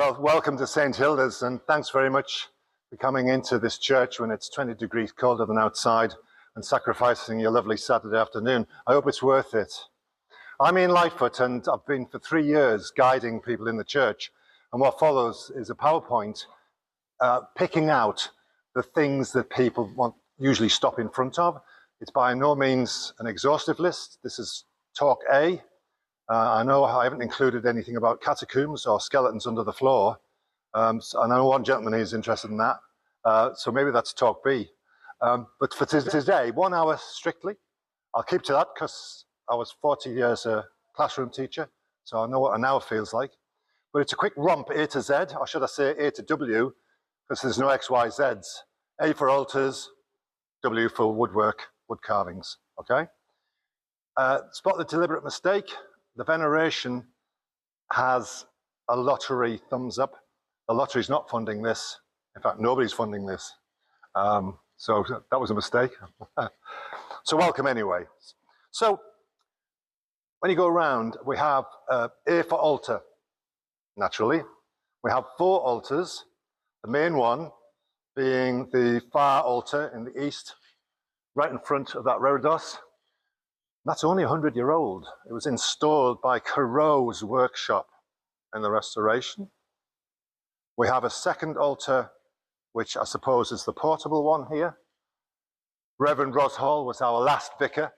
Well, welcome to St. Hilda's, and thanks very much for coming into this church when it's 20 degrees colder than outside and sacrificing your lovely Saturday afternoon. I hope it's worth it. I'm Ian Lightfoot, and I've been for 3 years guiding people in the church. And what follows is a PowerPoint picking out the things that people usually stop in front of. It's by no means an exhaustive list. This is talk A. I know I haven't included anything about catacombs or skeletons under the floor. And I know one gentleman is interested in that. So maybe that's talk B. But for today, 1 hour strictly. I'll keep to that because I was 40 years a classroom teacher. So I know what an hour feels like. But it's a quick romp A to Z, or should I say A to W, because there's no X, Y, Zs. A for altars, W for woodwork, wood carvings, okay? Spot the deliberate mistake. The veneration has a lottery thumbs up. The lottery's not funding this. In fact, nobody's funding this. So that was a mistake. So welcome anyway. So when you go around, we have A for altar, naturally. We have 4 altars, the main one being the far altar in the east, right in front of that reredos. That's only 100-year-old. It was installed by Corot's workshop in the restoration. We have a second altar, which I suppose is the portable one here. Reverend Ros Hall was our last vicar.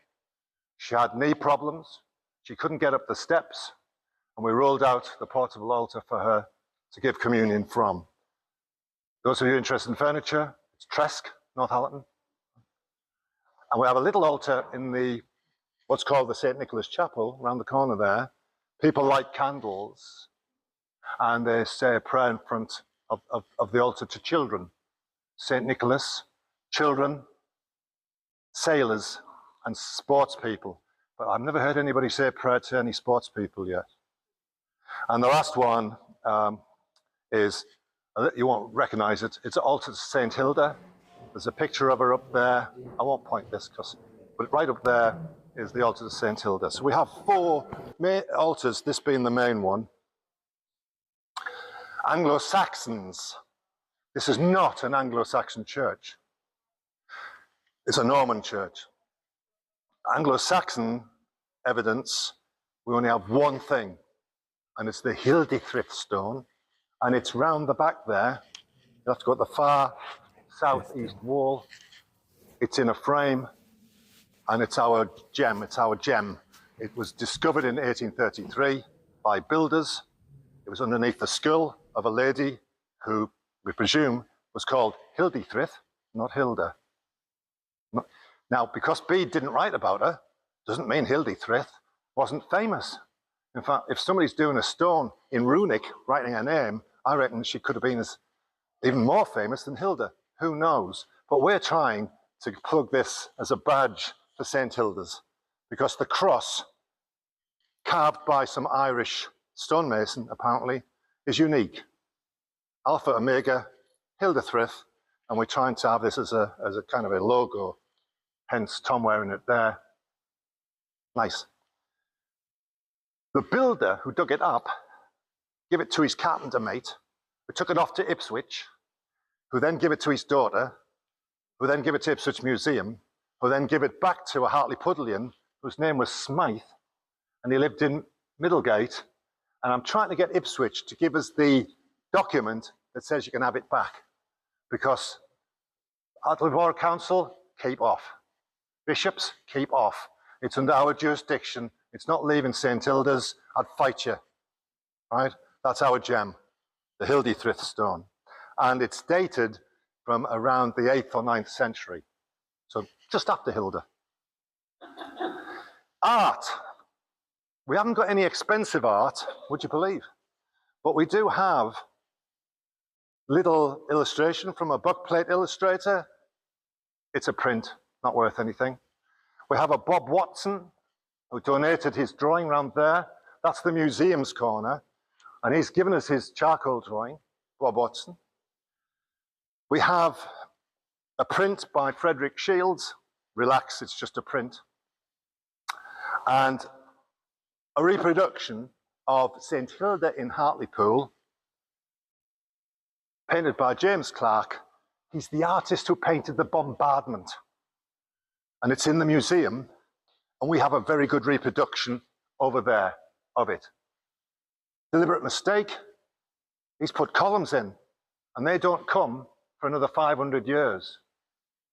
She had knee problems. She couldn't get up the steps, and we rolled out the portable altar for her to give communion from. Those of you interested in furniture, it's Tresk, Northallerton. And we have a little altar in the what's called the St. Nicholas Chapel, around the corner there. People light candles, and they say a prayer in front of the altar to children. St. Nicholas, children, sailors, and sports people. But I've never heard anybody say a prayer to any sports people yet. And the last one is, you won't recognize it, it's an altar to St. Hilda. There's a picture of her up there. I won't point this, but right up there is the altar to St. Hilda. So we have 4 altars, this being the main one. Anglo-Saxons. This is not an Anglo-Saxon church. It's a Norman church. Anglo-Saxon evidence, we only have one thing, and it's the Hilda stone, and it's round the back there. You have to go to the far southeast wall. It's in a frame. And it's our gem, It was discovered in 1833 by builders. It was underneath the skull of a lady who, we presume, was called Hilda, not Hilda. Now, because Bede didn't write about her, doesn't mean Hilda wasn't famous. In fact, if somebody's doing a stone in runic, writing her name, I reckon she could have been even more famous than Hilda. Who knows? But we're trying to plug this as a badge for St. Hilda's, because the cross, carved by some Irish stonemason, apparently, is unique. Alpha Omega, Hilda, and we're trying to have this as a kind of a logo, hence Tom wearing it there. Nice. The builder who dug it up gave it to his carpenter mate, who took it off to Ipswich, who then gave it to his daughter, who then gave it to Ipswich Museum, who then give it back to a Hartlepoolian whose name was Smythe, and he lived in Middlegate. And I'm trying to get Ipswich to give us the document that says you can have it back, because Hartlepool Council, keep off. Bishops, keep off. It's under our jurisdiction. It's not leaving St. Hilda's. I'd fight you, right? That's our gem, the Hilda stone. And it's dated from around the 8th or 9th century. So just after Hilda. Art. We haven't got any expensive art, would you believe? But we do have little illustration from a bookplate illustrator. It's a print, not worth anything. We have a Bob Watson who donated his drawing round there. That's the museum's corner. And he's given us his charcoal drawing, Bob Watson. We have a print by Frederick Shields. Relax, it's just a print. And a reproduction of St. Hilda in Hartlepool painted by James Clark. He's the artist who painted the bombardment. And it's in the museum, and we have a very good reproduction over there of it. Deliberate mistake, he's put columns in, and they don't come for another 500 years.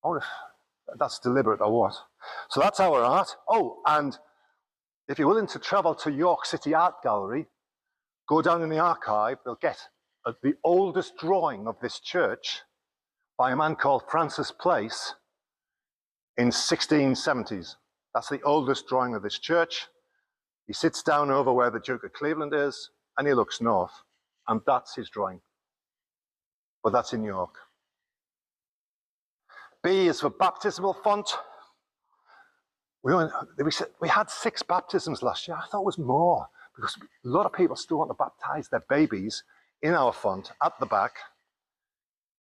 I wonder if that's deliberate or what. So that's our art. Oh, and if you're willing to travel to York City Art Gallery, go down in the archive, they'll get the oldest drawing of this church by a man called Francis Place in 1670s. That's the oldest drawing of this church. He sits down over where the Duke of Cleveland is, and he looks north, and that's his drawing. But that's in York. B is for baptismal font. We had 6 baptisms last year. I thought it was more, because a lot of people still want to baptize their babies in our font at the back.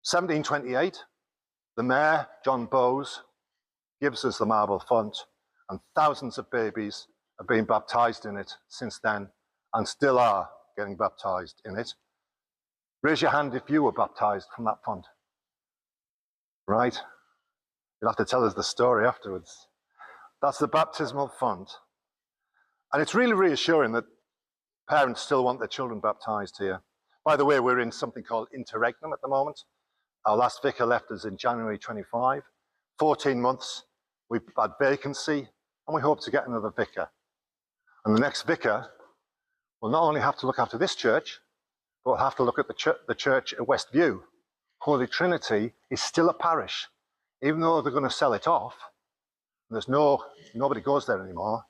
1728, the mayor, John Bowes, gives us the marble font, and thousands of babies have been baptized in it since then, and still are getting baptized in it. Raise your hand if you were baptized from that font. Right? You'll have to tell us the story afterwards. That's the baptismal font. And it's really reassuring that parents still want their children baptized here. By the way, we're in something called interregnum at the moment. Our last vicar left us in January 25. 14 months, we've had vacancy, and we hope to get another vicar. And the next vicar will not only have to look after this church, but will have to look at the church at Westview. Holy Trinity is still a parish. Even though they're going to sell it off, nobody goes there anymore,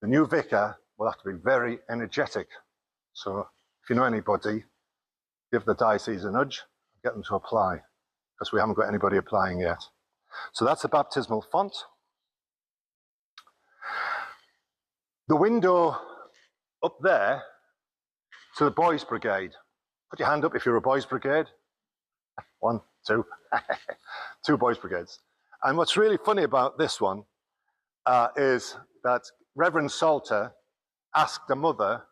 the new vicar will have to be very energetic. So if you know anybody, give the diocese a nudge, get them to apply, because we haven't got anybody applying yet. So that's the baptismal font. The window up there to the boys' brigade. Put your hand up if you're a boys' brigade. 1, 2, 2 boys' brigades. And what's really funny about this one is that Reverend Salter asked a mother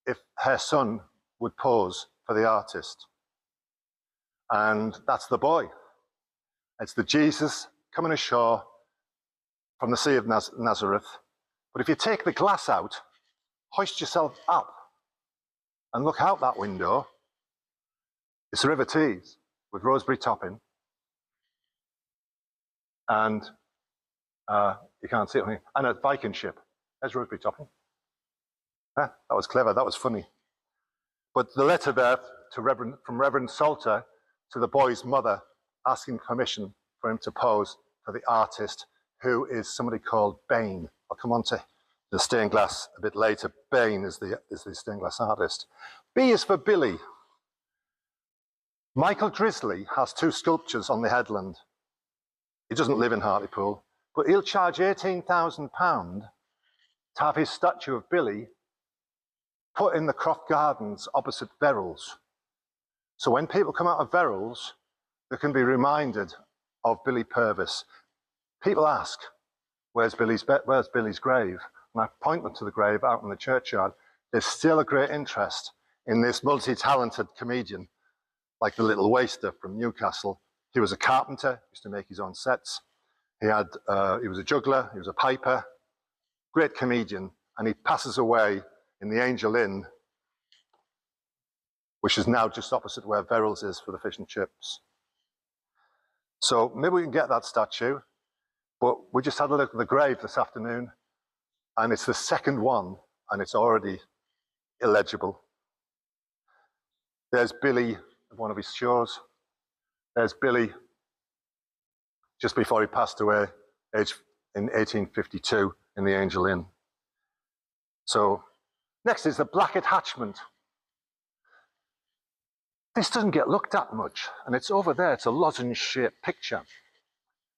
if her son would pose for the artist. And that's the boy. It's the Jesus coming ashore from the Sea of Nazareth. But if you take the glass out, hoist yourself up and look out that window, it's the River Tees with Rosebery topping. And you can't see it, and a Viking ship. There's Rosebery topping. That was clever, that was funny. But the letter there from Reverend Salter to the boy's mother asking permission for him to pose for the artist, who is somebody called Bain. I'll come on to the stained glass a bit later. Bain is the stained glass artist. B is for Billy. Michael Drisley has 2 sculptures on the headland. He doesn't live in Hartlepool, but he'll charge £18,000 to have his statue of Billy put in the Croft Gardens opposite Verrill's. So when people come out of Verrill's, they can be reminded of Billy Purvis. People ask, where's Billy's grave? And I point them to the grave out in the churchyard. There's still a great interest in this multi-talented comedian, like the Little Waster from Newcastle. He was a carpenter, used to make his own sets. He was a juggler, he was a piper, great comedian, and he passes away in the Angel Inn, which is now just opposite where Verrill's is for the fish and chips. So maybe we can get that statue, but we just had a look at the grave this afternoon, and it's the second one, and it's already illegible. There's Billy at one of his shows. There's Billy just before he passed away in 1852 in the Angel Inn. So next is the Blackett Hatchment. This doesn't get looked at much, and it's over there. It's a lozenge-shaped picture.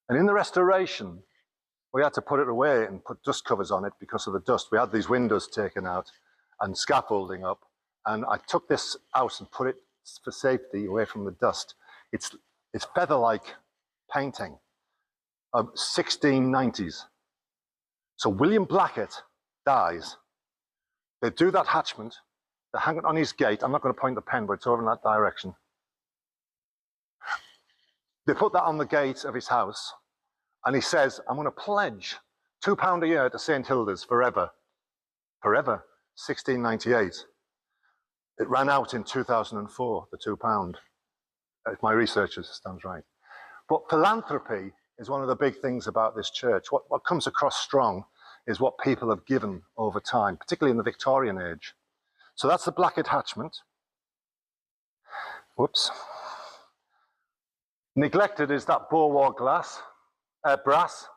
And in the restoration, we had to put it away and put dust covers on it because of the dust. We had these windows taken out and scaffolding up, and I took this out and put it for safety away from the dust. It's feather-like painting of 1690s. So William Blackett dies. They do that hatchment. They hang it on his gate. I'm not going to point the pen, but it's over in that direction. They put that on the gate of his house, and he says, I'm going to pledge £2 a year to St. Hilda's forever. Forever. 1698. It ran out in 2004, the £2. If my research stands right. But philanthropy is one of the big things about this church. What comes across strong is what people have given over time, particularly in the Victorian age. So that's the black attachment. Whoops. Neglected is that Boer War brass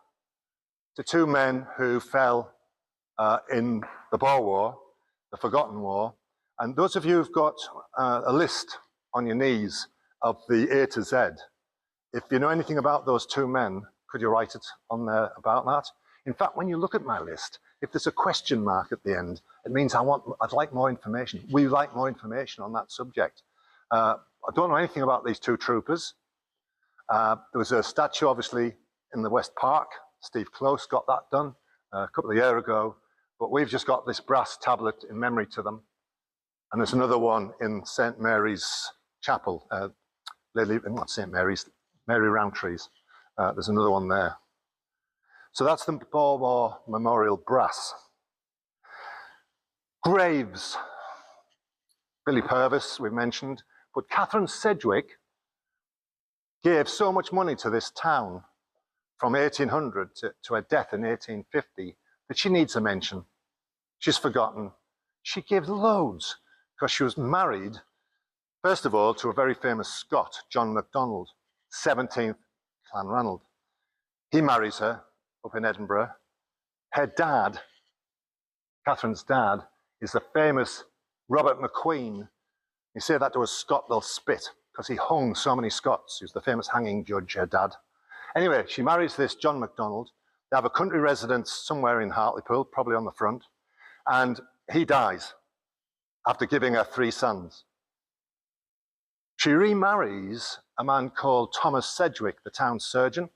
to two men who fell in the Boer War, the Forgotten War. And those of you who've got a list on your knees of the A to Z, if you know anything about those two men, could you write it on there about that? In fact, when you look at my list, if there's a question mark at the end, it means I'd like more information. We like more information on that subject. I don't know anything about these two troopers. There was a statue, obviously, in the West Park. Steve Close got that done a couple of years ago. But we've just got this brass tablet in memory to them. And there's another one in St. Mary's Chapel. Not St. Mary's, Mary Roundtree's. There's another one there. So that's the Boer War Memorial brass. Graves. Billy Purvis, we've mentioned. But Catherine Sedgwick gave so much money to this town from 1800 to her death in 1850 that she needs a mention. She's forgotten. She gave loads because she was married, first of all, to a very famous Scot, John MacDonald, 17th Clanranald. He marries her up in Edinburgh. Her dad, Catherine's dad, is the famous Robert McQueen. You say that to a Scot, they'll spit, because he hung so many Scots. He was the famous hanging judge, her dad. Anyway, she marries this John MacDonald. They have a country residence somewhere in Hartlepool, probably on the front. And he dies after giving her 3 sons. She remarries a man called Thomas Sedgwick, the town surgeon,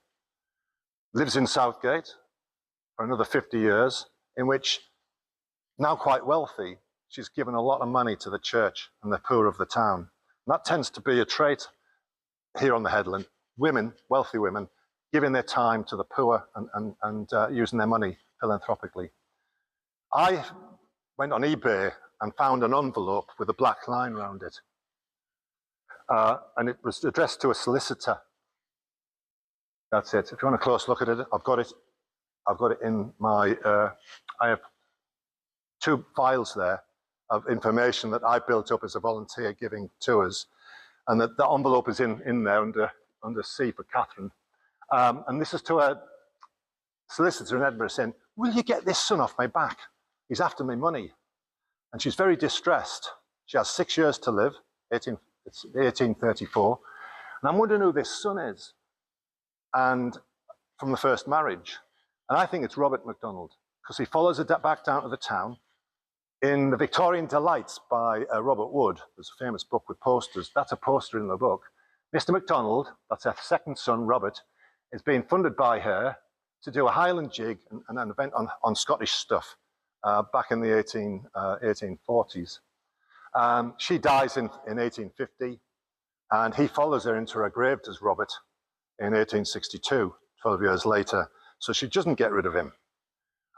lives in Southgate for another 50 years, in which, now quite wealthy, she's given a lot of money to the church and the poor of the town. And that tends to be a trait here on the headland. Women, wealthy women, giving their time to the poor and using their money philanthropically. I went on eBay and found an envelope with a black line around it. And it was addressed to a solicitor. That's it. If you want a close look at it, I've got it in my, I have 2 files there of information that I built up as a volunteer giving tours. And that the envelope is in there under C for Catherine. And this is to a solicitor in Edinburgh saying, will you get this son off my back? He's after me money. And she's very distressed. She has 6 years to live, it's 1834. And I'm wondering who this son is. And from the first marriage. And I think it's Robert MacDonald, because he follows it back down to the town. In The Victorian Delights by Robert Wood, there's a famous book with posters. That's a poster in the book. Mr. MacDonald, that's her second son, Robert, is being funded by her to do a Highland jig and an event on Scottish stuff back in the 1840s. She dies in 1850, and he follows her into her grave, does Robert, in 1862, 12 years later. So she doesn't get rid of him.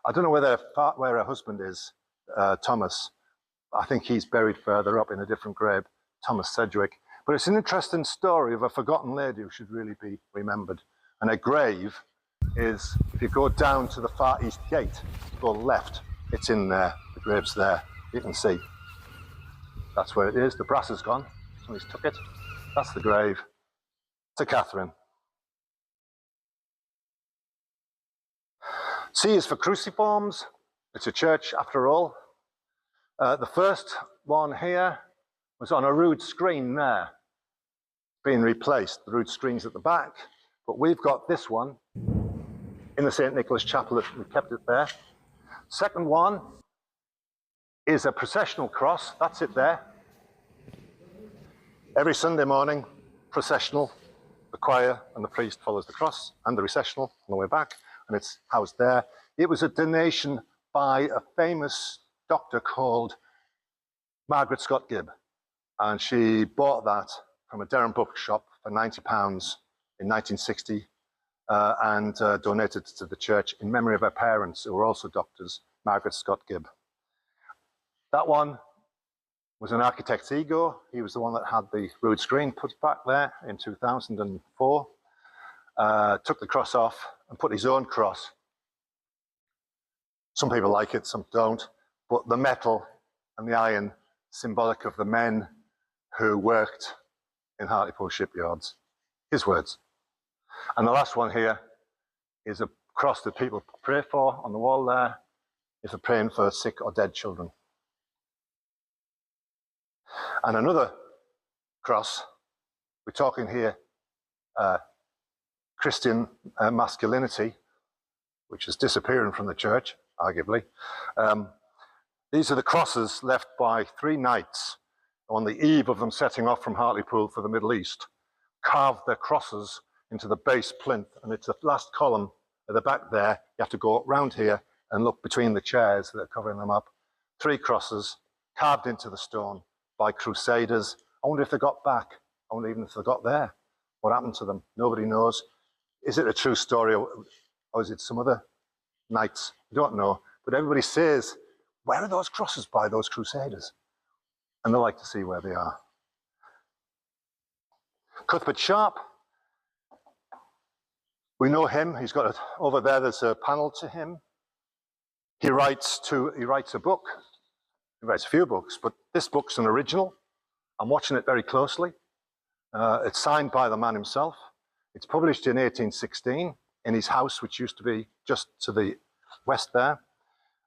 I don't know where her husband is, Thomas. I think he's buried further up in a different grave, Thomas Sedgwick. But it's an interesting story of a forgotten lady who should really be remembered. And her grave is, if you go down to the far east gate, go left, it's in there, the grave's there. You can see. That's where it is. The brass is gone. Somebody's took it. That's the grave. To Catherine. C is for cruciforms. It's a church after all. The first one here was on a rood screen there, being replaced. The rood screen's at the back, but we've got this one in the St. Nicholas Chapel. We kept it there. Second one is a processional cross. That's it there. Every Sunday morning, processional. The choir and the priest follows the cross and the recessional on the way back, and it's housed there. It was a donation by a famous doctor called Margaret Scott Gibb, and she bought that from a Durham bookshop for £90 in 1960 and donated to the church in memory of her parents, who were also doctors, Margaret Scott Gibb. That one was an architect's ego. He was the one that had the rood screen put back there in 2004, took the cross off and put his own cross. Some people like it, some don't, but the metal and the iron, symbolic of the men who worked in Hartlepool shipyards. His words. And the last one here is a cross that people pray for on the wall there, if they're praying for sick or dead children. And another cross, we're talking here Christian masculinity, which is disappearing from the church, arguably. These are the crosses left by 3 knights on the eve of them setting off from Hartlepool for the Middle East, carved their crosses into the base plinth, and it's the last column at the back there. You have to go round here and look between the chairs that are covering them up. 3 crosses carved into the stone by crusaders. I wonder if they got back. I wonder even if they got there. What happened to them? Nobody knows. Is it a true story, or is it some other knights? I don't know. But everybody says, where are those crosses by those crusaders? And they like to see where they are. Cuthbert Sharp, we know him. He's got over there, there's a panel to him. He writes a book. He writes a few books, but this book's an original. I'm watching it very closely. It's signed by the man himself. It's published in 1816 in his house, which used to be just to the west there.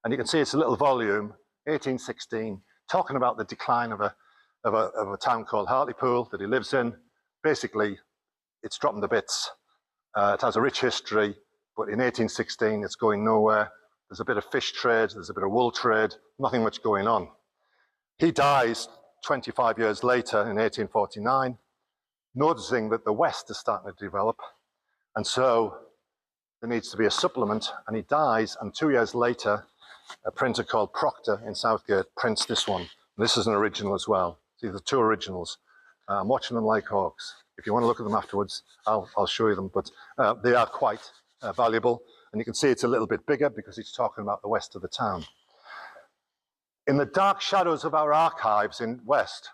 And you can see it's a little volume, 1816, talking about the decline of a town called Hartlepool that he lives in. Basically, it's dropping to bits. It has a rich history, but in 1816, it's going nowhere. There's a bit of fish trade, there's a bit of wool trade, nothing much going on. He dies 25 years later in 1849, noticing that the West is starting to develop, and so there needs to be a supplement, and he dies, and 2 years later, a printer called Proctor in Southgate prints this one. This is an original as well. See, the 2 originals. I'm watching them like hawks. If you want to look at them afterwards, I'll show you them, but they are quite valuable. And you can see it's a little bit bigger because it's talking about the west of the town. In the dark shadows of our archives in West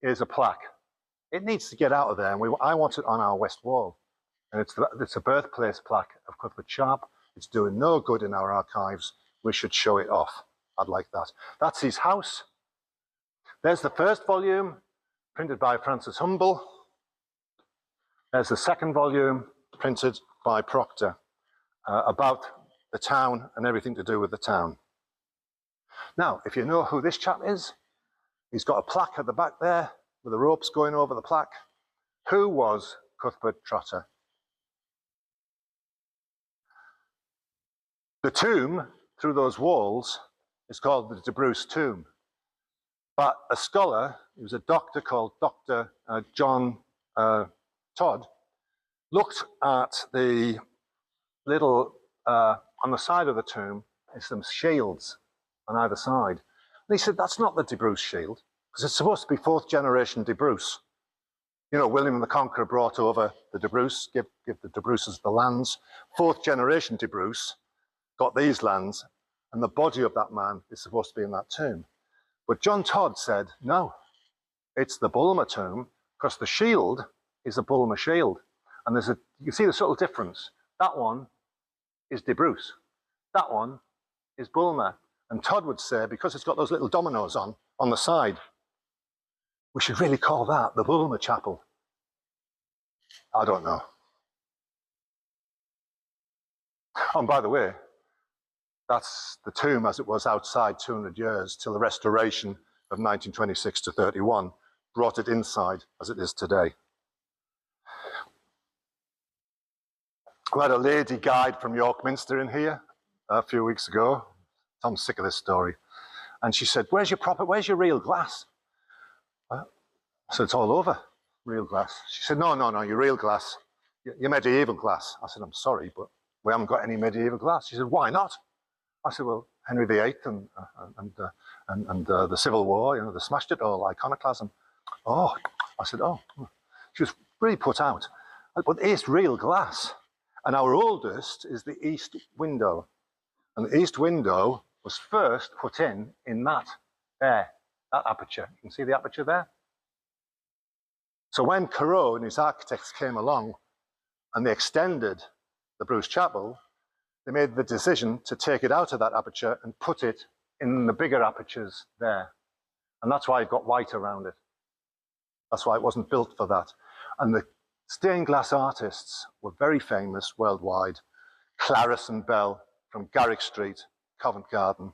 is a plaque. It needs to get out of there, and I want it on our west wall. And it's a birthplace plaque of Cuthbert Sharp. It's doing no good in our archives. We should show it off. I'd like that. That's his house. There's the first volume, printed by Francis Humble. There's the second volume, printed by Proctor, about the town and everything to do with the town. Now, if you know who this chap is, he's got a plaque at the back there with the ropes going over the plaque. Who was Cuthbert Trotter? The tomb through those walls is called the De Bruce tomb. But a scholar, he was a doctor called Dr. John Todd, looked at the little, on the side of the tomb, there's some shields on either side. And he said, that's not the De Bruce shield, because it's supposed to be 4th generation De Bruce. You know, William the Conqueror brought over the De Bruce, give the De Bruces the lands. 4th generation De Bruce got these lands, and the body of that man is supposed to be in that tomb. But John Todd said, no, it's the Bulmer tomb, because the shield is a Bulmer shield. And you can see the subtle difference. That one is De Bruce. That one is Bulmer. And Todd would say, because it's got those little dominoes on the side, we should really call that the Bulmer Chapel. I don't know. Oh, and by the way, that's the tomb as it was outside 200 years till the restoration of 1926 to 31 brought it inside as it is today. We had a lady guide from York Minster in here a few weeks ago. I'm sick of this story. And she said, where's your real glass? I said, it's all over, real glass. She said, no, your real glass, your medieval glass. I said, I'm sorry, but we haven't got any medieval glass. She said, why not? I said, well, Henry VIII and the Civil War, you know, they smashed it all, iconoclasm. Oh, I said, oh. She was really put out. but it's real glass. And our oldest is the east window. And the east window was first put in that aperture. You can see the aperture there? So when Corot and his architects came along and they extended the Bruce Chapel, they made the decision to take it out of that aperture and put it in the bigger apertures there. And that's why it got white around it. That's why it wasn't built for that. And the stained glass artists were very famous worldwide. Claris and Bell from Garrick Street, Covent Garden.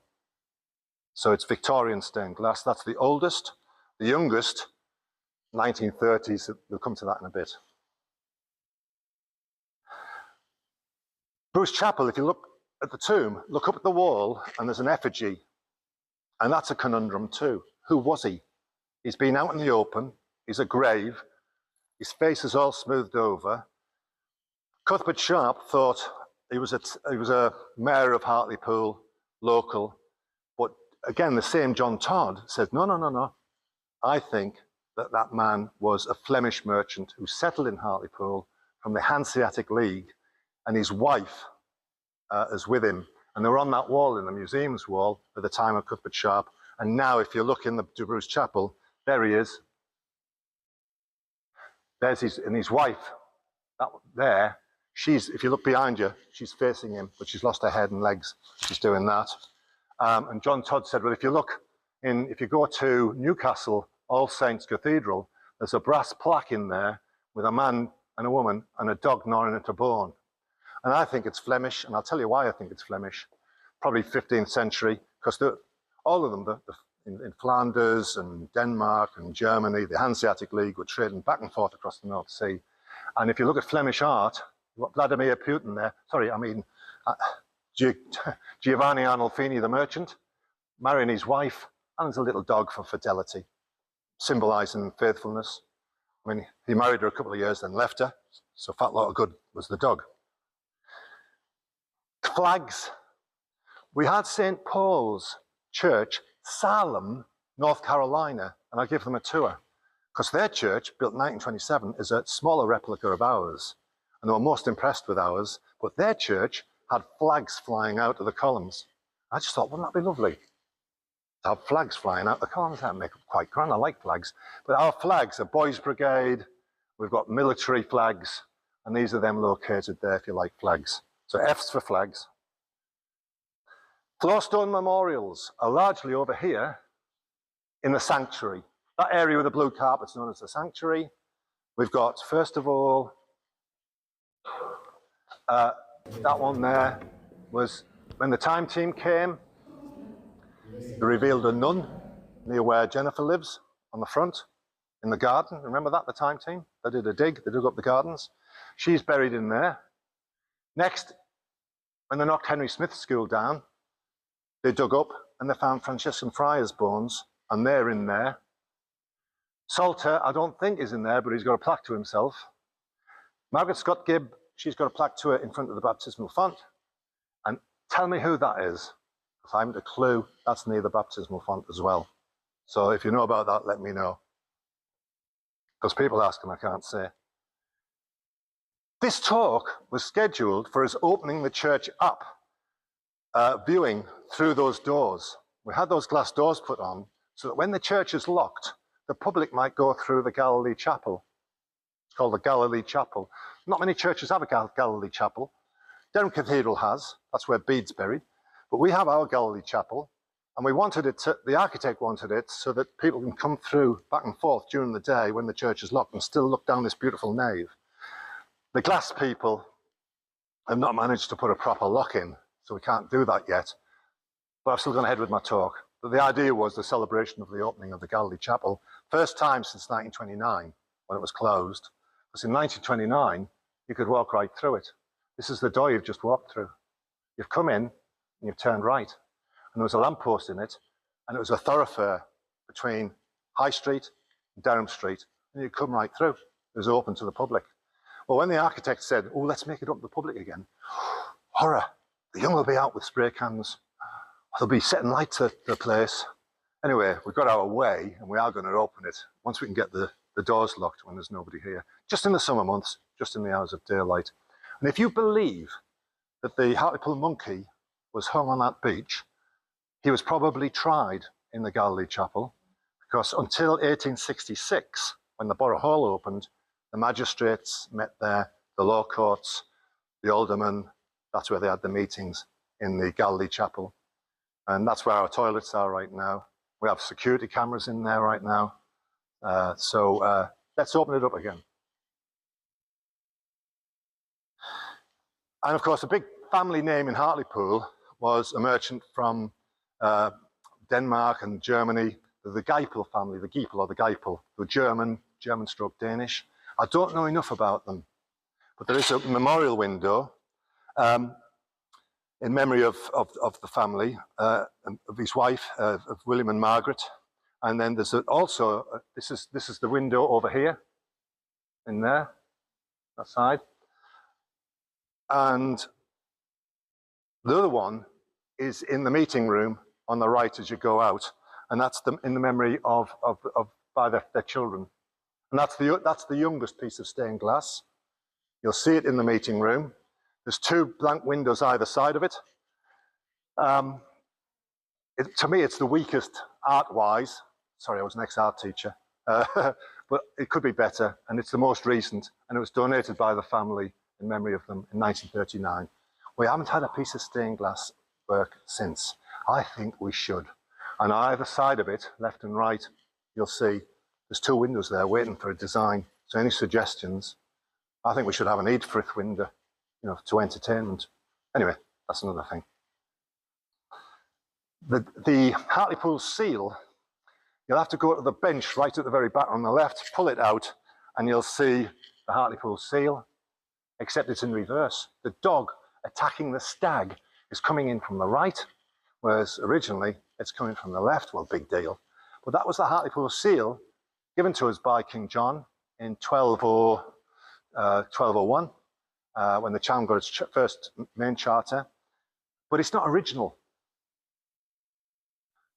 So it's Victorian stained glass. That's the oldest. The youngest, 1930s. We'll come to that in a bit. Bruce Chapel, if you look at the tomb, look up at the wall and there's an effigy. And that's a conundrum too. Who was he? He's been out in the open. He's a grave. His face is all smoothed over. Cuthbert Sharp thought he was a mayor of Hartlepool, local. But again, the same John Todd said, no. I think that man was a Flemish merchant who settled in Hartlepool from the Hanseatic League, and his wife is with him. And they were on that wall in the museum's wall at the time of Cuthbert Sharp. And now if you look in the Bruce Chapel, there he is. There's his wife, that there. If you look behind you, she's facing him, but she's lost her head and legs. She's doing that. And John Todd said, well, if you go to Newcastle All Saints Cathedral, there's a brass plaque in there with a man and a woman and a dog gnawing at a bone. And I think it's Flemish, and I'll tell you why I think it's Flemish. Probably 15th century, because all of them, in Flanders and Denmark and Germany, the Hanseatic League were trading back and forth across the North Sea. And if you look at Flemish art, you've got Vladimir Putin there. Giovanni Arnolfini, the merchant, marrying his wife, and there's a little dog for fidelity, symbolising faithfulness. I mean, he married her a couple of years, then left her, so fat lot of good was the dog. Flags. We had St. Paul's Church, Salem, North Carolina, and I'll give them a tour, because their church, built in 1927, is a smaller replica of ours, and they were most impressed with ours, but their church had flags flying out of the columns. I just thought, wouldn't that be lovely? To have flags flying out the columns, that'd make it quite grand. I like flags. But our flags are Boys Brigade, we've got military flags, and these are them located there if you like flags. So F's for flags. Floorstone memorials are largely over here in the sanctuary. That area with the blue carpet is known as the sanctuary. We've got, first of all, that one there was when the time team came, they revealed a nun near where Jennifer lives on the front in the garden. Remember that, the time team? They did a dig, they dug up the gardens. She's buried in there. Next, when they knocked Henry Smith's school down, they dug up and they found Franciscan friars' bones, and they're in there. Salter, I don't think is in there, but he's got a plaque to himself. Margaret Scott Gibb, she's got a plaque to her in front of the baptismal font. And tell me who that is, because I haven't a clue. That's near the baptismal font as well. So if you know about that, let me know. Because people ask and I can't say. This talk was scheduled for us opening the church up, viewing through those doors. We had those glass doors put on so that when the church is locked, the public might go through the Galilee Chapel. It's called the Galilee Chapel. Not many churches have a Galilee Chapel. Durham Cathedral has, that's where Bede's buried. But we have our Galilee Chapel, and we wanted it the architect wanted it so that people can come through back and forth during the day when the church is locked and still look down this beautiful nave. The glass people have not managed to put a proper lock in, so we can't do that yet. But I've still gone ahead with my talk. But the idea was the celebration of the opening of the Galilee Chapel, first time since 1929, when it was closed. Because in 1929, you could walk right through it. This is the door you've just walked through. You've come in and you've turned right. And there was a lamppost in it, and it was a thoroughfare between High Street and Durham Street, and you'd come right through. It was open to the public. Well, when the architect said, oh, let's make it up to the public again, horror. The young will be out with spray cans. They'll be setting lights at the place. Anyway, we got our way, and we are going to open it once we can get the doors locked when there's nobody here. Just in the summer months, just in the hours of daylight. And if you believe that the Hartlepool monkey was hung on that beach, he was probably tried in the Galilee Chapel, because until 1866, when the Borough Hall opened, the magistrates met there, the law courts, the aldermen, that's where they had the meetings, in the Galilee Chapel. And that's where our toilets are right now. We have security cameras in there right now. So let's open it up again. And of course, a big family name in Hartlepool was a merchant from Denmark and Germany, the Geipel family, the Geipel or the Geipel, who were German stroke Danish. I don't know enough about them, but there is a memorial window in memory of the family, of his wife, of William and Margaret. And then there's also, this is the window over here, in there, that side. And the other one is in the meeting room on the right as you go out, and that's in the memory of their children. And that's the youngest piece of stained glass. You'll see it in the meeting room. There's two blank windows either side of it. To me, it's the weakest art-wise. Sorry, I was an ex-art teacher. But it could be better, and it's the most recent, and it was donated by the family in memory of them in 1939. We haven't had a piece of stained glass work since. I think we should. And on either side of it, left and right, you'll see there's two windows there waiting for a design. So any suggestions? I think we should have an Eidfrith window, to entertainment. Anyway, that's another thing. The Hartlepool seal, you'll have to go to the bench right at the very back on the left, pull it out, and you'll see the Hartlepool seal, except it's in reverse. The dog attacking the stag is coming in from the right, whereas originally it's coming from the left. Well, big deal. But that was the Hartlepool seal given to us by King John in 1201, when the Crown got its first main charter. But it's not original.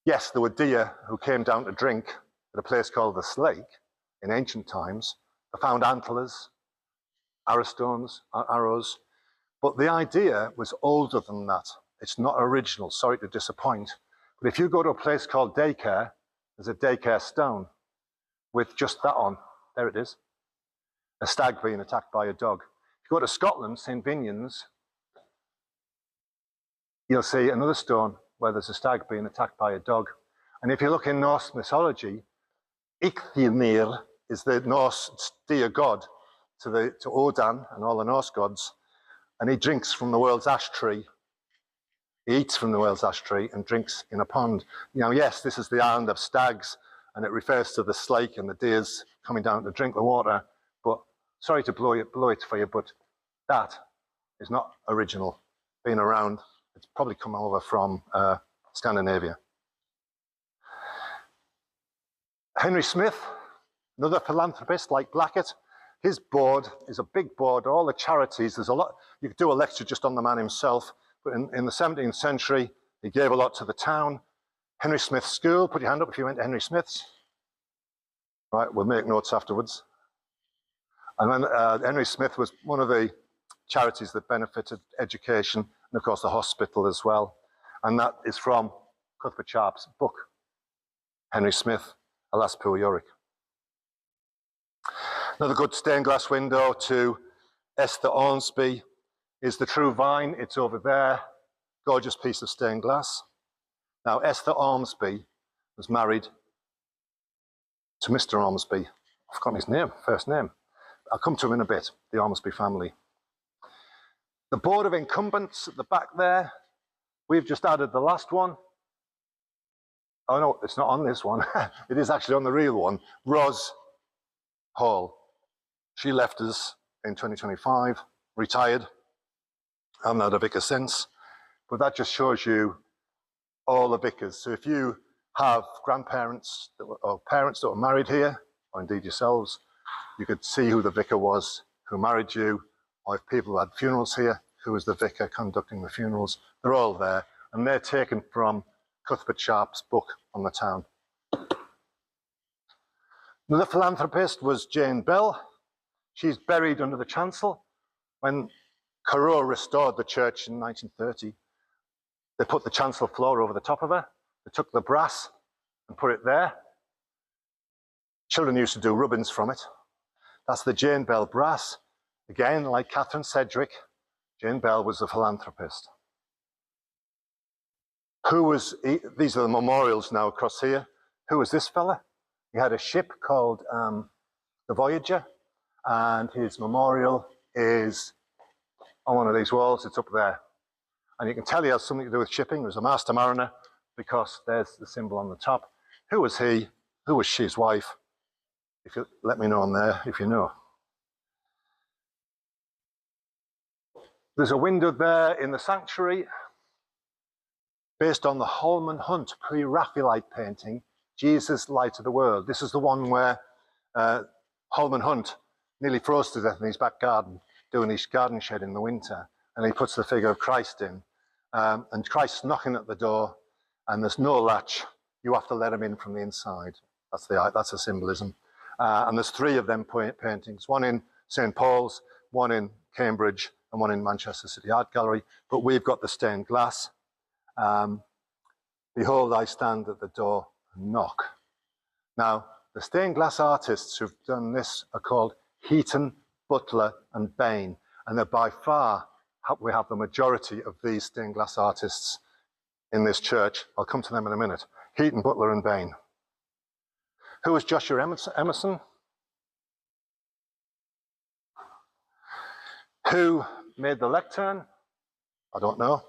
Yes, there were deer who came down to drink at a place called the Slake in ancient times. They found antlers, arrows, but the idea was older than that. It's not original, sorry to disappoint. But if you go to a place called Daycare, there's a Daycare stone with just that on. There it is. A stag being attacked by a dog. If you go to Scotland, St. Vinnians, you'll see another stone where there's a stag being attacked by a dog. And if you look in Norse mythology, Eikthyr is the Norse deer god to Odin and all the Norse gods, and he drinks from the world's ash tree. He eats from the world's ash tree and drinks in a pond. Yes, this is the island of stags, and it refers to the slake and the deers coming down to drink the water. But sorry to blow it for you, but that is not original. Being around, it's probably come over from Scandinavia. Henry Smith, another philanthropist like Blackett, his board is a big board, all the charities. There's a lot, you could do a lecture just on the man himself, but in the 17th century, he gave a lot to the town. Henry Smith School, put your hand up if you went to Henry Smith's. Right, we'll make notes afterwards. And then Henry Smith was one of the charities that benefited education, and of course the hospital as well. And that is from Cuthbert Sharp's book, Henry Smith, Alas Poor Yorick. Another good stained glass window to Esther Ormsby is the True Vine. It's over there, gorgeous piece of stained glass. Now, Esther Ormsby was married to Mr. Ormsby. I've forgotten his name, first name. I'll come to him in a bit, the Ormsby family. The Board of Incumbents at the back there, we've just added the last one. Oh no, it's not on this one. It is actually on the real one. Ros Hall. She left us in 2025, retired. I haven't had a vicar since, but that just shows you all the vicars. So if you have grandparents or parents that were married here, or indeed yourselves, you could see who the vicar was who married you, or if people who had funerals here, who was the vicar conducting the funerals. They're all there, and they're taken from Cuthbert Sharp's book on the town. Another philanthropist was Jane Bell. She's buried under the chancel. When Coroa restored the church in 1930, they put the chancel floor over the top of her. They took the brass and put it there. Children used to do rubbings from it. That's the Jane Bell brass. Again, like Catherine Sedgwick, Jane Bell was a philanthropist. These are the memorials now across here. Who was this fella? He had a ship called the Voyager, and his memorial is on one of these walls. It's up there. And you can tell he has something to do with shipping. He was a master mariner because there's the symbol on the top. Who was he? Who was she, his wife? If you let me know on there, if you know. There's a window there in the sanctuary based on the Holman Hunt pre-Raphaelite painting, Jesus, Light of the World. This is the one where Holman Hunt nearly froze to death in his back garden, doing his garden shed in the winter. And he puts the figure of Christ in. And Christ's knocking at the door, and there's no latch. You have to let him in from the inside. That's the symbolism. And there's 3 of them paintings, one in St. Paul's, one in Cambridge, and one in Manchester City Art Gallery. But we've got the stained glass. Behold, I stand at the door and knock. Now, the stained glass artists who've done this are called Heaton, Butler, and Bain. And they're by far, we have the majority of these stained glass artists in this church. I'll come to them in a minute. Heaton, Butler, and Bain. Who was Joshua Emerson? Who made the lectern? I don't know.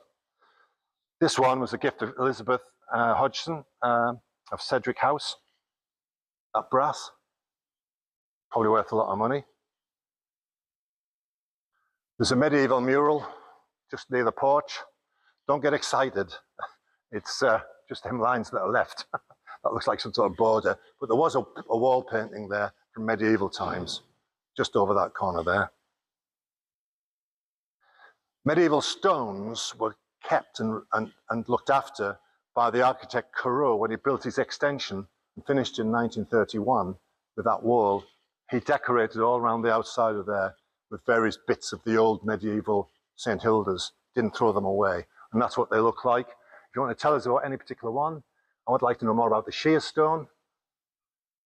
This one was a gift of Elizabeth Hodgson of Sedgwick House. That brass, probably worth a lot of money. There's a medieval mural just near the porch. Don't get excited. It's just them lines that are left. That looks like some sort of border. But there was a wall painting there from medieval times, just over that corner there. Medieval stones were kept and looked after by the architect Coroa when he built his extension and finished in 1931 with that wall. He decorated all around the outside of there with various bits of the old medieval St. Hilda's, didn't throw them away. And that's what they look like. If you want to tell us about any particular one, I would like to know more about the sheer stone,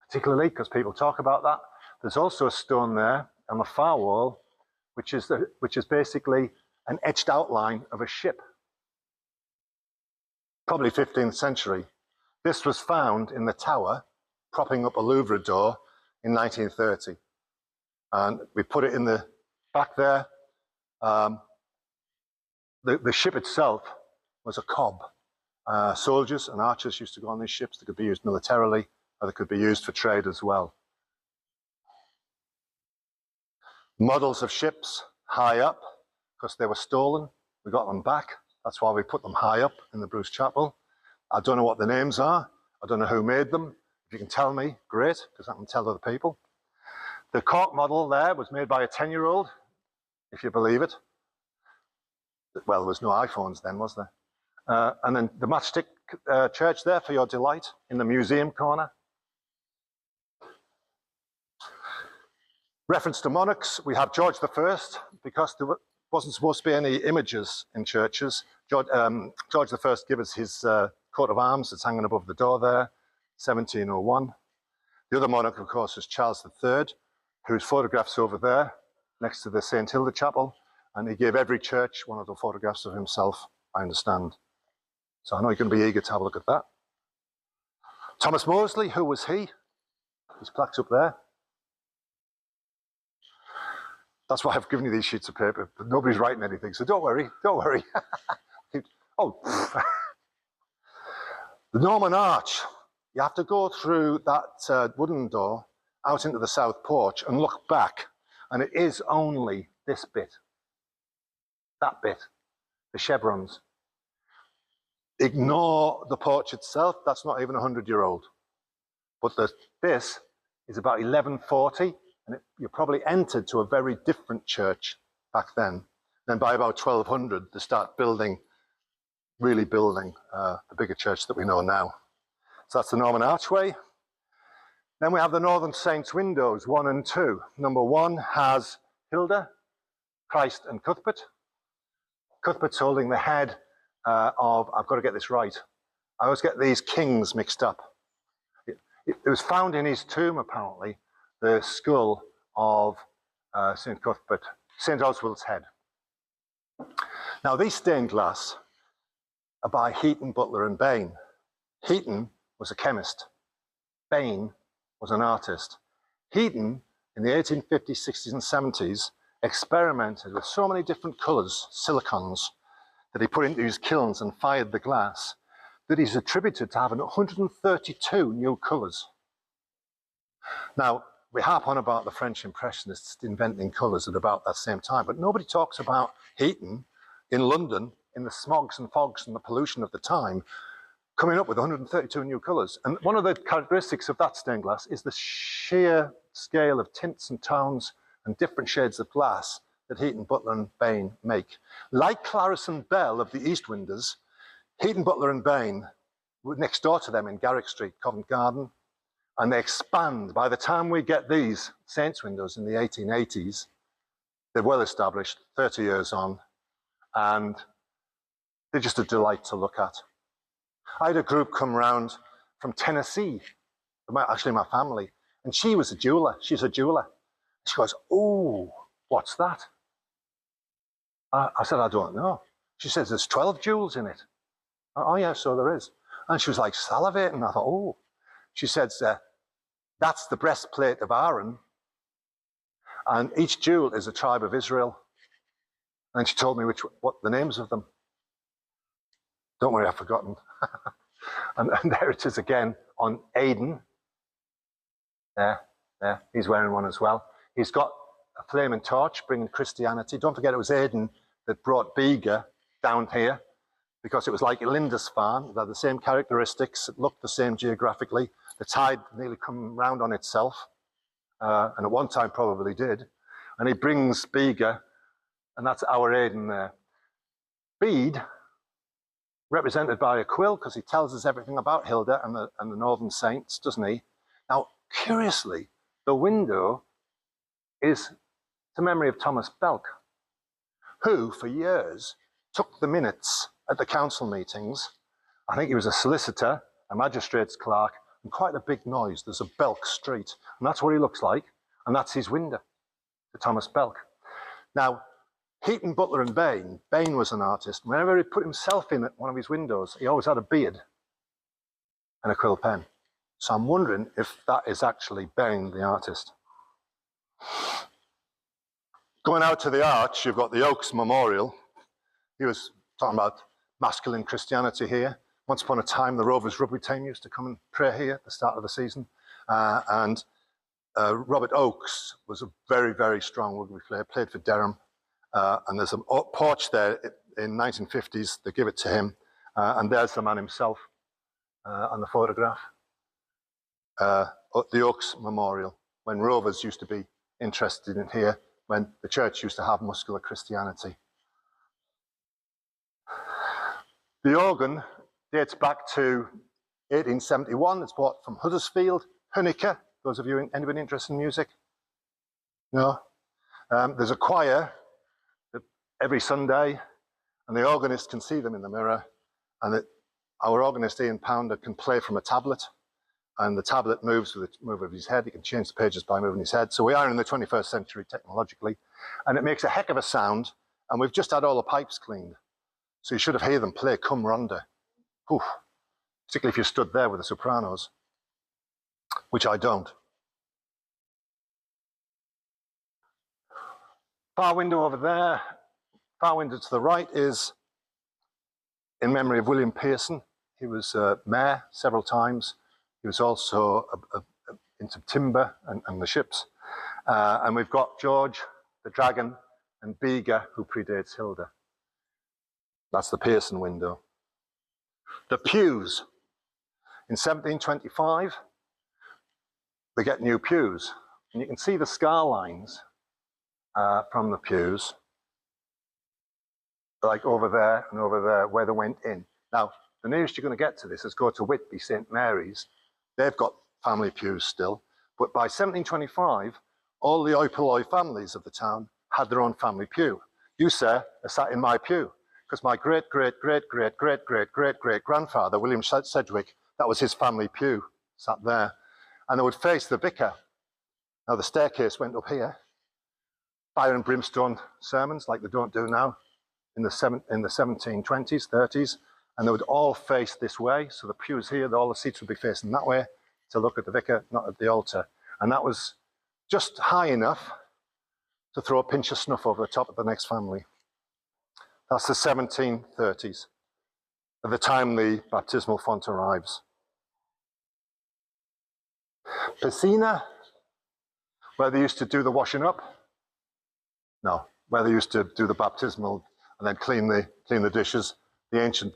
particularly because people talk about that. There's also a stone there on the far wall, which is basically an etched outline of a ship, probably 15th century. This was found in the tower, propping up a Louvre door in 1930. And we put it in the back there. The ship itself was a cob. Soldiers and archers used to go on these ships. They could be used militarily, or they could be used for trade as well. Models of ships high up, because they were stolen. We got them back. That's why we put them high up in the Bruce Chapel. I don't know what the names are. I don't know who made them. If you can tell me, great, because I can tell other people. The cork model there was made by a 10-year-old, if you believe it. Well, there was no iPhones then, was there? And then the matchstick church there for your delight in the museum corner. Reference to monarchs, we have George I, because there wasn't supposed to be any images in churches. George I gave us his coat of arms that's hanging above the door there, 1701. The other monarch, of course, is Charles III, whose photograph's over there, next to the St. Hilda Chapel, and he gave every church one of the photographs of himself, I understand. So I know you're going to be eager to have a look at that. Thomas Mosley, who was he? His plaque's up there. That's why I've given you these sheets of paper, but nobody's writing anything, so don't worry, don't worry. Oh, the Norman Arch. You have to go through that wooden door out into the south porch and look back, and it is only this bit, that bit, the chevrons. Ignore the porch itself, that's not even 100-year-old. But this is about 1140, and you probably entered to a very different church back then. Then by about 1200, they start building, really building the bigger church that we know now. So that's the Norman Archway. Then we have the Northern Saints windows, 1 and 2. Number 1 has Hilda, Christ and Cuthbert. Cuthbert's holding the head of, I've got to get this right, I always get these kings mixed up. It was found in his tomb, apparently, the skull of St. Cuthbert, St. Oswald's head. Now, these stained glass are by Heaton, Butler and Bain. Heaton was a chemist. Bain was an artist. Heaton, in the 1850s, 60s and 70s, experimented with so many different colours, silicons, that he put into his kilns and fired the glass, that he's attributed to having 132 new colours. Now, we harp on about the French Impressionists inventing colours at about that same time, but nobody talks about Heaton in London, in the smogs and fogs and the pollution of the time, coming up with 132 new colours. And one of the characteristics of that stained glass is the sheer scale of tints and tones and different shades of glass that Heaton, Butler and Bain make. Like Claris and Bell of the East Windows, Heaton, Butler and Bain were next door to them in Garrick Street, Covent Garden, and they expand. By the time we get these Saints windows in the 1880s, they're well established, 30 years on, and they're just a delight to look at. I had a group come round from Tennessee, actually my family, and she was a jeweler. She's a jeweler. She goes, "Oh, what's that?" I said, "I don't know." She says, "There's 12 jewels in it." "Oh, yeah, so there is." And she was like salivating. I thought, "Oh." She said, "That's the breastplate of Aaron, and each jewel is a tribe of Israel." And she told me what the names of them. Don't worry, I've forgotten. and there it is again on Aidan. There, he's wearing one as well. He's got a flaming torch bringing Christianity. Don't forget it was Aidan that brought Bega down here, because it was like Lindisfarne. It had the same characteristics. It looked the same geographically. The tide nearly come round on itself, and at one time probably did. And he brings Bega, and that's our Aidan there. Bede, represented by a quill, because he tells us everything about Hilda and the Northern Saints, doesn't he? Now, curiously, the window is to memory of Thomas Belk, who, for years, took the minutes at the council meetings. I think he was a solicitor, a magistrate's clerk, and quite a big noise. There's a Belk Street, and that's what he looks like, and that's his window, to Thomas Belk. Now, Heaton, Butler and Bain. Bain was an artist. Whenever he put himself in at one of his windows, he always had a beard and a quill pen. So I'm wondering if that is actually Bain, the artist. Going out to the arch, you've got the Oaks Memorial. He was talking about masculine Christianity here. Once upon a time, the Rovers rugby team used to come and pray here at the start of the season. And Robert Oakes was a very, very strong rugby player, played for Durham. And there's a porch there in 1950s. They give it to him. And there's the man himself on the photograph. The Oaks Memorial, when Rovers used to be interested in here, when the church used to have muscular Christianity. The organ dates back to 1871. It's bought from Huddersfield, Honecker. Those of you, anybody interested in music? No? There's a choir every Sunday, and the organist can see them in the mirror, and our organist Ian Pounder can play from a tablet, and the tablet moves with the move of his head. He can change the pages by moving his head. So we are in the 21st century technologically, and it makes a heck of a sound, and we've just had all the pipes cleaned. So you should have heard them play Cum Ronda. Oof. Particularly if you stood there with the sopranos, which I don't. Far window over there. Far window to the right is in memory of William Pearson. He was mayor several times. He was also into timber and the ships. And we've got George, the dragon, and Bega, who predates Hilda. That's the Pearson window. The pews. In 1725, they get new pews. And you can see the scar lines from the pews, like over there, where they went in. Now, the nearest you're going to get to this is go to Whitby, St. Mary's. They've got family pews still. But by 1725, all the oi polloi families of the town had their own family pew. You, sir, are sat in my pew, because my great-great-great-great-great-great-great-grandfather, William Sedgwick, that was his family pew, sat there. And they would face the vicar. Now, the staircase went up here. Fire and brimstone sermons, like they don't do now, in the 1720s, 30s, and they would all face this way. So the pews here, all the seats would be facing that way to look at the vicar, not at the altar. And that was just high enough to throw a pinch of snuff over the top of the next family. That's the 1730s, at the time the baptismal font arrives. Piscina, where they used to do the washing up. No, where they used to do the baptismal and then clean the dishes. The ancient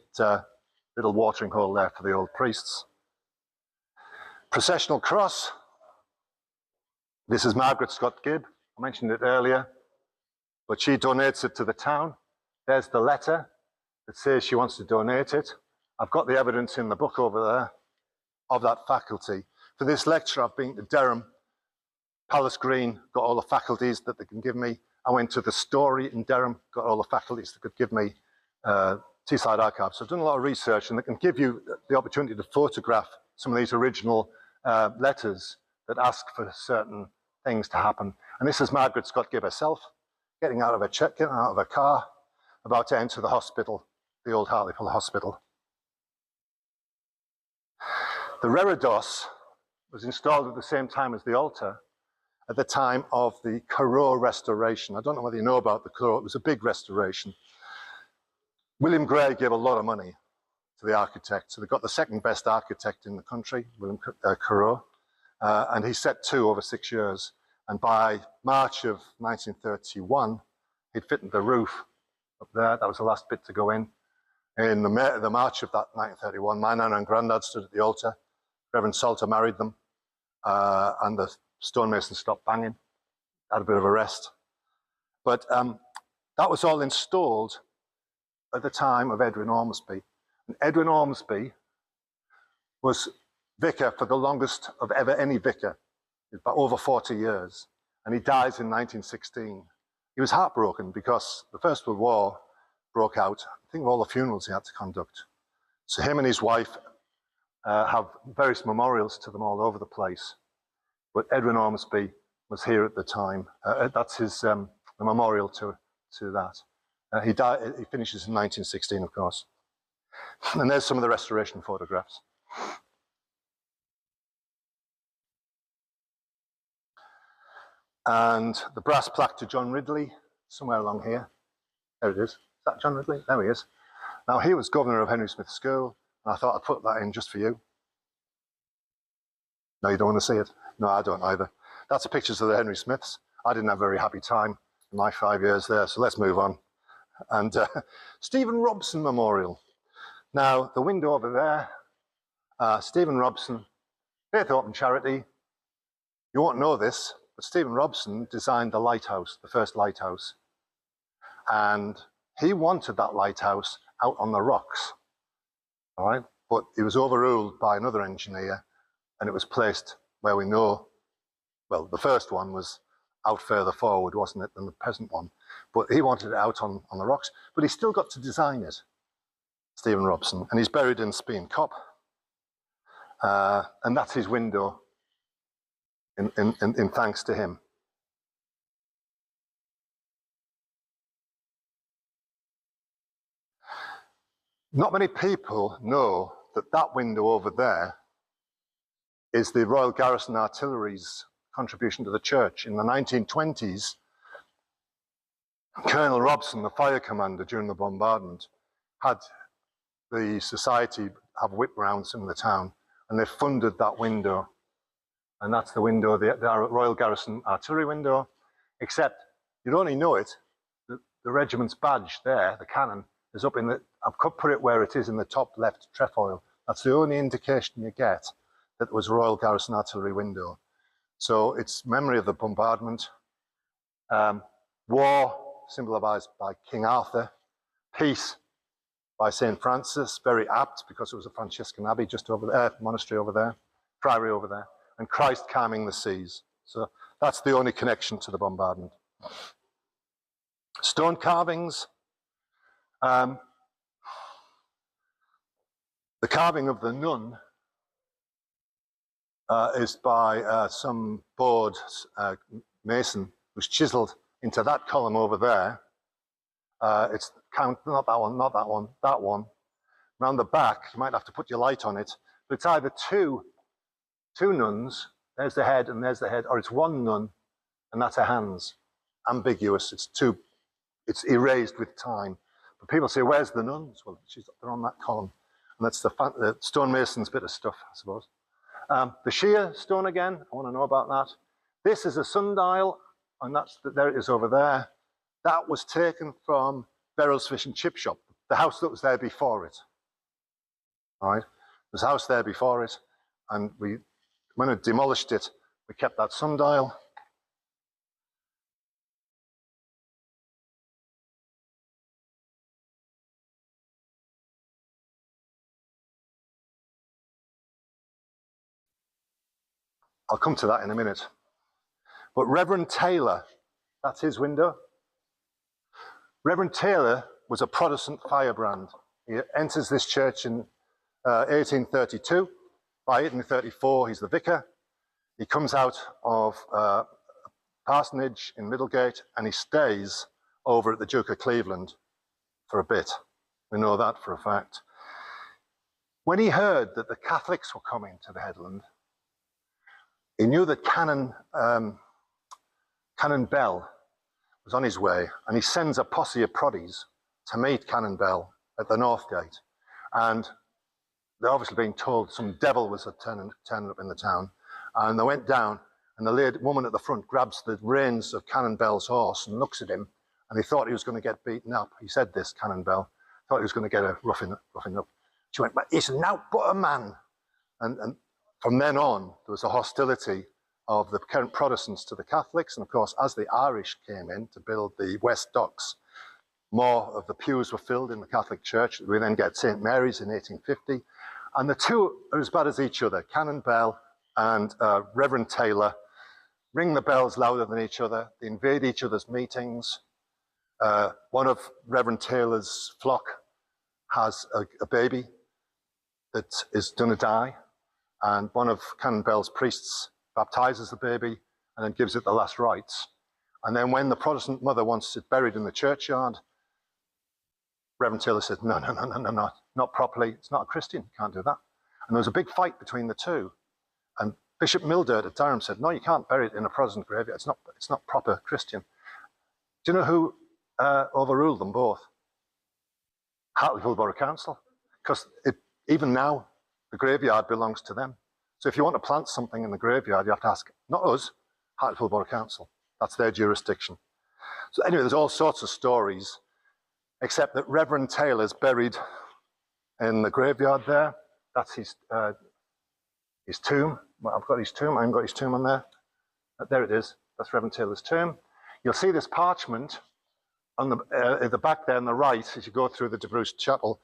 little watering hole there for the old priests. Processional cross. This is Margaret Scott Gibb. I mentioned it earlier, but she donates it to the town. There's the letter that says she wants to donate it. I've got the evidence in the book over there of that faculty. For this lecture, I've been to Durham, Palace Green, got all the faculties that they can give me. I went to the Story in Durham, got all the faculties that could give me Teesside Archives. So I've done a lot of research, and they can give you the opportunity to photograph some of these original letters that ask for certain things to happen. And this is Margaret Scott Gibb herself, getting out of her car, about to enter the hospital, the old Hartlepool hospital. The reredos was installed at the same time as the altar, at the time of the Corot restoration. I don't know whether you know about the Corot. It was a big restoration. William Gray gave a lot of money to the architect. So they got the second best architect in the country, William Corot, and he set two over 6 years. And by March of 1931, he'd fitted the roof up there. That was the last bit to go in. In the March of that 1931, my nana and granddad stood at the altar. Reverend Salter married them, and the stonemason stopped banging, had a bit of a rest. But that was all installed at the time of Edwin Ormsby. And Edwin Ormsby was vicar for the longest of ever any vicar, about over 40 years. And he dies in 1916. He was heartbroken because the First World War broke out. I think of all the funerals he had to conduct. So him and his wife have various memorials to them all over the place. But Edwin Ormsby was here at the time. That's his the memorial to that. He died. He finishes in 1916, of course. And there's some of the restoration photographs. And the brass plaque to John Ridley, somewhere along here. There it is. Is that John Ridley? There he is. Now, he was governor of Henry Smith School, and I thought I'd put that in just for you. No, you don't want to see it? No, I don't either. That's the pictures of the Henry Smiths. I didn't have a very happy time in my 5 years there, so let's move on. And Stephen Robson Memorial. Now, the window over there, Stephen Robson, Faith Open Charity. You won't know this, but Stephen Robson designed the lighthouse, the first lighthouse. And he wanted that lighthouse out on the rocks, all right? But he was overruled by another engineer, and it was placed where we know, well, the first one was out further forward, wasn't it, than the present one? But he wanted it out on the rocks, but he still got to design it, Stephen Robson, and he's buried in Spean Cop. And that's his window in thanks to him. Not many people know that that window over there is the Royal Garrison Artillery's contribution to the church. In the 1920s, Colonel Robson, the fire commander during the bombardment, had the society have whip rounds in the town, and they funded that window. And that's the window, the Royal Garrison Artillery window, except you'd only know it, the regiment's badge there, the cannon, is up in the, I've put it where it is in the top left trefoil. That's the only indication you get that it was a Royal Garrison Artillery window. So it's memory of the bombardment. War, symbolized by King Arthur. Peace by St. Francis, very apt because it was a Franciscan abbey just over there, monastery over there, priory over there. and Christ calming the seas. So that's the only connection to the bombardment. Stone carvings. The carving of the nun is by some board mason who's chiseled into that column over there. It's not that one, not that one, that one. Around the back, you might have to put your light on it, but it's either two nuns, there's the head and there's the head, or it's one nun and that's her hands. Ambiguous, it's erased with time. But people say, where's the nuns? Well, they're on that column. And that's the stonemason's bit of stuff, I suppose. The sheer stone again, I want to know about that. This is a sundial, and there it is over there. That was taken from Beryl's Fish and Chip Shop, the house that was there before it. All right, there's a house there before it, and when we demolished it, we kept that sundial. I'll come to that in a minute. But Reverend Taylor, that's his window. Reverend Taylor was a Protestant firebrand. He enters this church in 1832. By 1834, he's the vicar. He comes out of parsonage in Middlegate, and he stays over at the Duke of Cleveland for a bit. We know that for a fact. When he heard that the Catholics were coming to the Headland, he knew that Canon Bell was on his way, and he sends a posse of proddies to meet Canon Bell at the North Gate. And they're obviously being told some devil was turning up in the town. And they went down, and the woman at the front grabs the reins of Canon Bell's horse and looks at him, and he thought he was going to get beaten up. He said this, Canon Bell, thought he was going to get a roughing up. She went, but he's now but a man. And from then on, there was a hostility of the current Protestants to the Catholics. And of course, as the Irish came in to build the West Docks, more of the pews were filled in the Catholic Church. We then get St. Mary's in 1850. And the two are as bad as each other. Canon Bell and Reverend Taylor ring the bells louder than each other. They invade each other's meetings. One of Reverend Taylor's flock has a baby that is going to die. And one of Canon Bell's priests baptizes the baby and then gives it the last rites. And then when the Protestant mother wants it buried in the churchyard, Reverend Taylor says, no, not properly. It's not a Christian, you can't do that. And there was a big fight between the two. And Bishop Mildirt at Durham said, no, you can't bury it in a Protestant graveyard. It's not proper Christian. Do you know who overruled them both? Hartlepool Borough Council. Because even now, the graveyard belongs to them. So if you want to plant something in the graveyard, you have to ask, not us, Hartlepool Borough Council. That's their jurisdiction. So anyway, there's all sorts of stories, except that Reverend Taylor's buried in the graveyard there. That's his tomb. Well, I've got his tomb. I haven't got his tomb on there. There it is. That's Reverend Taylor's tomb. You'll see this parchment on at the back there on the right as you go through the De Bruce Chapel.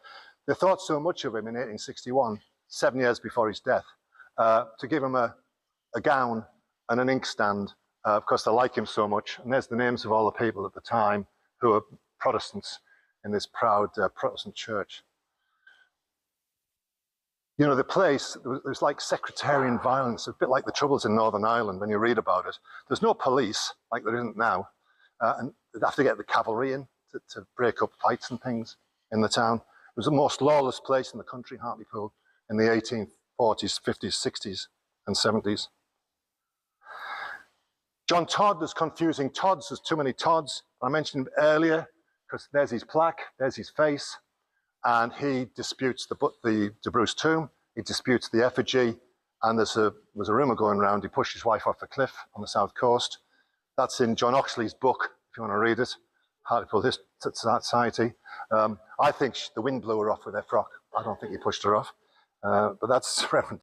They thought so much of him in 1861, 7 years before his death, to give him a gown and an inkstand, because they like him so much. And there's the names of all the people at the time who are Protestants in this proud Protestant church. You know, the place, there's like sectarian violence, a bit like the Troubles in Northern Ireland when you read about it. There's no police, like there isn't now, and they'd have to get the cavalry in to break up fights and things in the town. It was the most lawless place in the country, Hartlepool, in the 1840s, 50s, 60s, and 70s. John Todd, there's confusing Todds, there's too many Todds. I mentioned him earlier, because there's his plaque, there's his face, and he disputes the De Bruce tomb, he disputes the effigy, and was a rumour going around, he pushed his wife off a cliff on the south coast. That's in John Oxley's book, if you want to read it, Hartlepool Society. I think the wind blew her off with her frock. I don't think he pushed her off, but that's Reverend.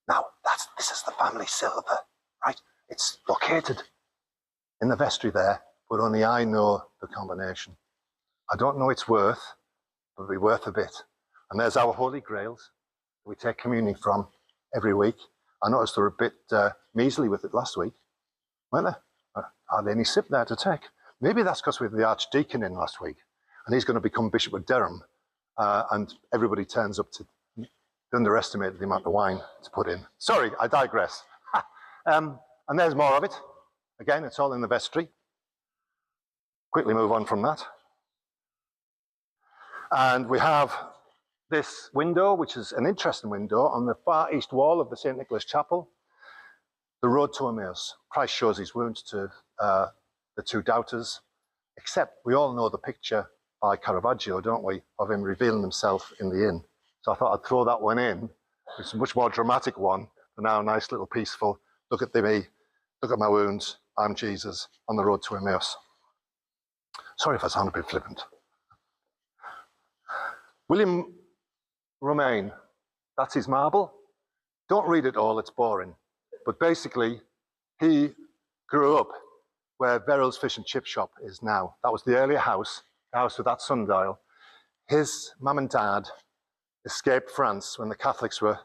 Now, this is the family silver, right? It's located in the vestry there, but only I know the combination. I don't know its worth, but it'll be worth a bit. And there's our holy grails that we take communion from every week. I noticed they were a bit measly with it last week, weren't they? Hardly any sip there to take. Maybe that's because we had the Archdeacon in last week, and he's going to become Bishop of Durham, and everybody turns up to underestimate the amount of wine to put in. Sorry, I digress. And there's more of it. Again, it's all in the vestry. Quickly move on from that. And we have this window, which is an interesting window, on the far east wall of the St. Nicholas Chapel. The road to Emmaus. Christ shows his wounds to the two doubters, except we all know the picture by Caravaggio, don't we, of him revealing himself in the inn. So I thought I'd throw that one in. It's a much more dramatic one, but now a nice little peaceful, look at me, look at my wounds, I'm Jesus, on the road to Emmaus. Sorry if I sound a bit flippant. William Romaine, that's his marble. Don't read it all, it's boring. But basically, he grew up where Verrill's Fish and Chip Shop is now. That was the earlier house, the house with that sundial. His mum and dad escaped France when the Catholics were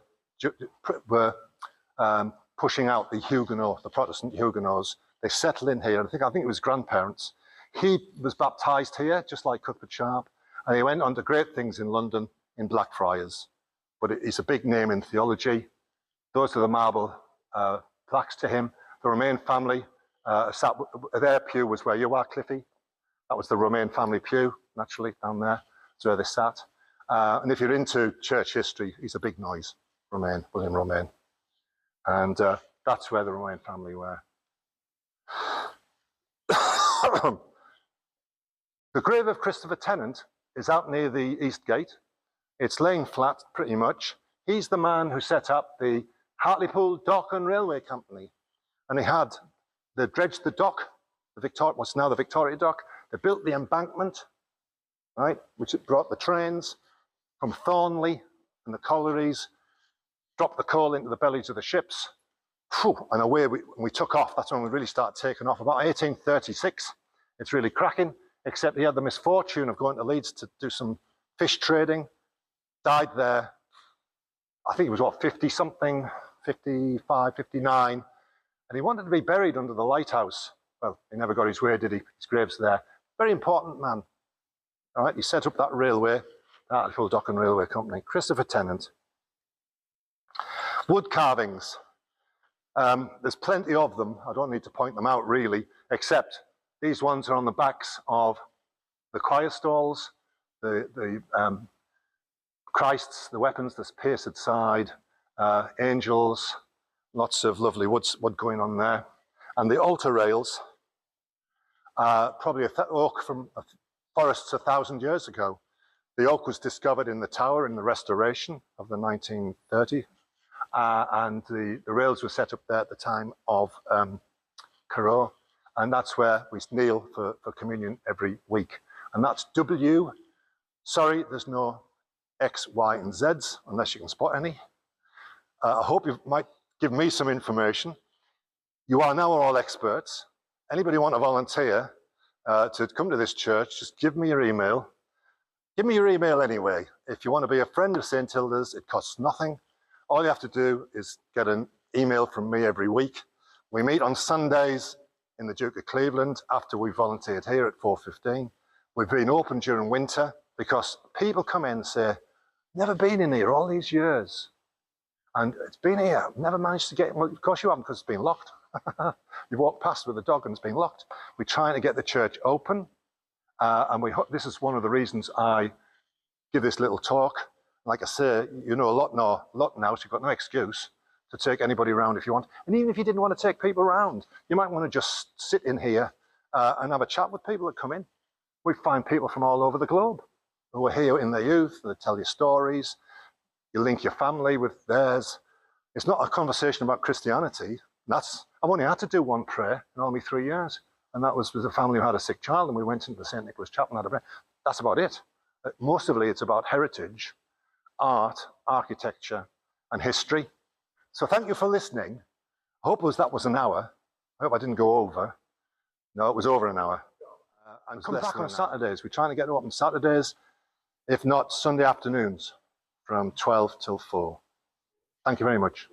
pushing out the Huguenots, the Protestant Huguenots. They settled in here. I think it was grandparents. He was baptized here, just like Cuthbert Sharp, and he went on to great things in London in Blackfriars. But he's a big name in theology. Those are the marble plaques to him. The Romaine family, their pew was where you are, Cliffy. That was the Romaine family pew, naturally, down there. That's where they sat. And if you're into church history, he's a big noise, Romaine, William Romaine. And that's where the Romaine family were. The grave of Christopher Tennant is out near the East Gate. It's laying flat, pretty much. He's the man who set up the Hartlepool Dock and Railway Company. And they dredged the dock, what's now the Victoria Dock. They built the embankment, right, which brought the trains from Thornley and the collieries, dropped the coal into the bellies of the ships, and away we took off. That's when we really started taking off. About 1836, it's really cracking, except he had the misfortune of going to Leeds to do some fish trading, died there. I think he was, 50-something, 55, 59, and he wanted to be buried under the lighthouse. Well, he never got his way, did he? His grave's there. Very important man. All right, he set up that railway, the Hartlepool Dock and Railway Company. Christopher Tennant. Wood carvings. There's plenty of them. I don't need to point them out, really, except these ones are on the backs of the choir stalls, the Christs, the weapons, the pierced side, angels, lots of lovely wood going on there. And the altar rails, probably oak from forests 1,000 years ago. The oak was discovered in the tower in the restoration of the 1930s, and the rails were set up there at the time of Corot, and that's where we kneel for communion every week. And that's W. Sorry, there's no X, Y, and Zs, unless you can spot any. I hope you might give me some information. You are now all experts. Anybody want to volunteer to come to this church, just give me your email. Give me your email anyway. If you want to be a friend of St. Hilda's, it costs nothing. All you have to do is get an email from me every week. We meet on Sundays in the Duke of Cleveland after we volunteered here at 4:15. We've been open during winter because people come in and say, never been in here all these years. And it's been here, never managed to get in. Well, of course you haven't, because it's been locked. You walk past with a dog and it's been locked. We're trying to get the church open. And this is one of the reasons I give this little talk. Like I say, you know a lot now, so you've got no excuse to take anybody around if you want. And even if you didn't want to take people around, you might want to just sit in here and have a chat with people that come in. We find people from all over the globe who are here in their youth, they tell you stories, you link your family with theirs. It's not a conversation about Christianity. I've only had to do one prayer in all my 3 years, and that was with a family who had a sick child, and we went into the St. Nicholas Chapel and had a prayer. That's about it. Mostly it's about heritage, art, architecture, and history. So thank you for listening. I hope that was an hour. I hope I didn't go over. No, it was over an hour. And come back on Saturdays. We're trying to get open Saturdays, if not Sunday afternoons, from 12 till 4. Thank you very much.